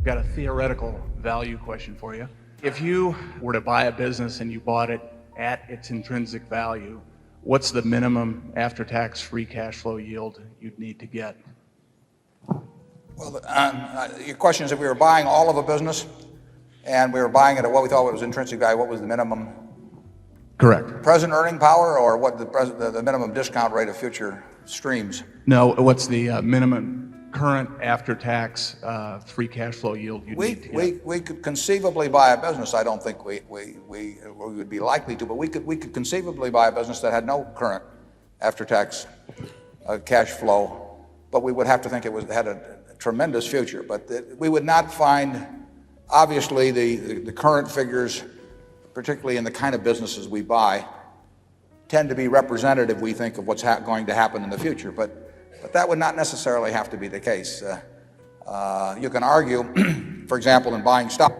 got a theoretical value question for you. If you were to buy a business and you bought it at its intrinsic value, what's the minimum after-tax free cash flow yield you'd need to get? Well, your question is if we were buying all of a business and we were buying it at what we thought was intrinsic value, what was the minimum? Correct. Present earning power, or what the minimum discount rate of future streams? No, what's the minimum current after-tax free cash flow yield you'd need to get? We could conceivably buy a business. I don't think we would be likely to, but we could conceivably buy a business that had no current after-tax cash flow, but we would have to think it had a tremendous future. But we would not find, obviously, the current figures, particularly in the kind of businesses we buy, tend to be representative, we think, of what's going to happen in the future. But that would not necessarily have to be the case. You can argue, for example, in buying stock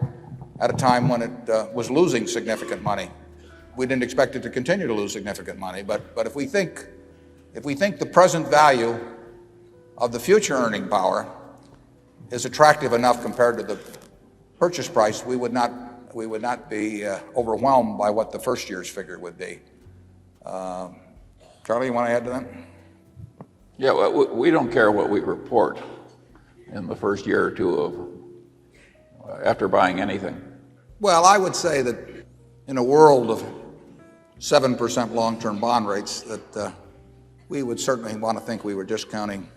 at a time when it was losing significant money. We didn't expect it to continue to lose significant money, but if we think the present value of the future earning power is attractive enough compared to the purchase price, we would not be overwhelmed by what the first year's figure would be. Charlie, you want to add to that? Yeah, well, we don't care what we report in the first year or two after buying anything. Well, I would say that in a world of 7% long-term bond rates, that we would certainly want to think we were discounting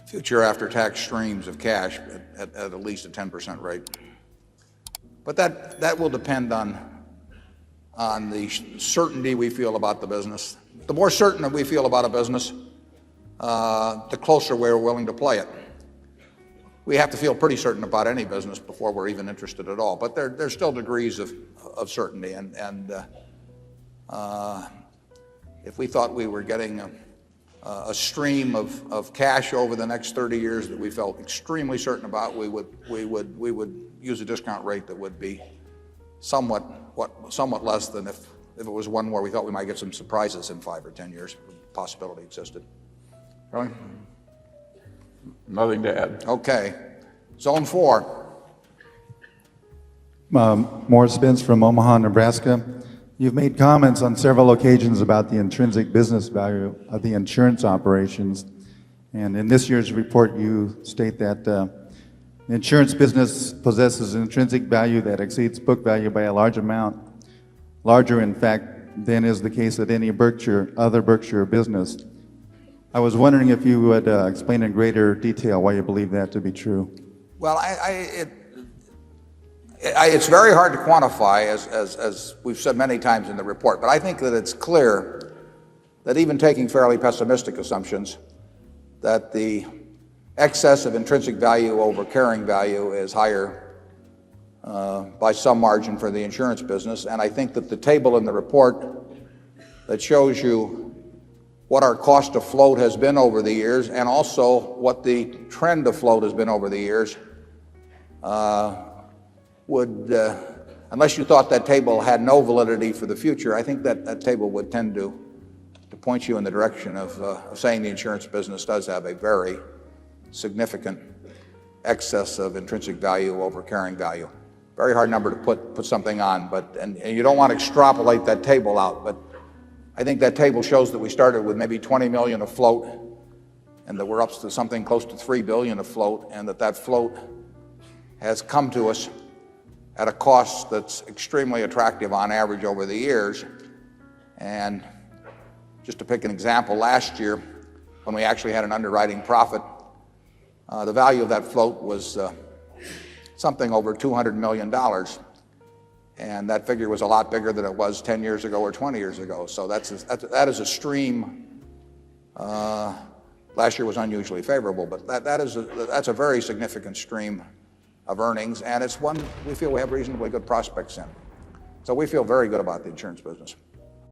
future after-tax streams of cash at least a 10% rate. But that will depend on the certainty we feel about the business. The more certain that we feel about a business, the closer we're willing to play it. We have to feel pretty certain about any business before we're even interested at all. But there's still degrees of certainty. And if we thought we were getting a stream of cash over the next 30 years that we felt extremely certain about, we would use a discount rate that would be somewhat less than if it was one where we thought we might get some surprises in 5 or 10 years. The possibility existed. Charlie? Nothing to add. Okay. Zone 4. Morris Spence from Omaha, Nebraska. You've made comments on several occasions about the intrinsic business value of the insurance operations. And in this year's report, you state that the insurance business possesses an intrinsic value that exceeds book value by a large amount, larger, in fact, than is the case at any other Berkshire business. I was wondering if you would explain in greater detail why you believe that to be true. Well, it's very hard to quantify, as we've said many times in the report, but I think that it's clear that even taking fairly pessimistic assumptions, that the excess of intrinsic value over carrying value is higher by some margin for the insurance business. And I think that the table in the report that shows you what our cost of float has been over the years and also what the trend of float has been over the years would, unless you thought that table had no validity for the future, I think that table would tend to point you in the direction of saying the insurance business does have a very significant excess of intrinsic value over carrying value. Very hard number to put something on, and you don't want to extrapolate that table out, but I think that table shows that we started with maybe 20 million of float and that we're up to something close to 3 billion of float, and that float has come to us at a cost that's extremely attractive on average over the years. And just to pick an example, last year when we actually had an underwriting profit, the value of that float was something over $200 million. And that figure was a lot bigger than it was 10 years ago or 20 years ago. So that is a stream. Last year was unusually favorable, but that's a very significant stream of earnings, and it's one we feel we have reasonably good prospects in. So we feel very good about the insurance business.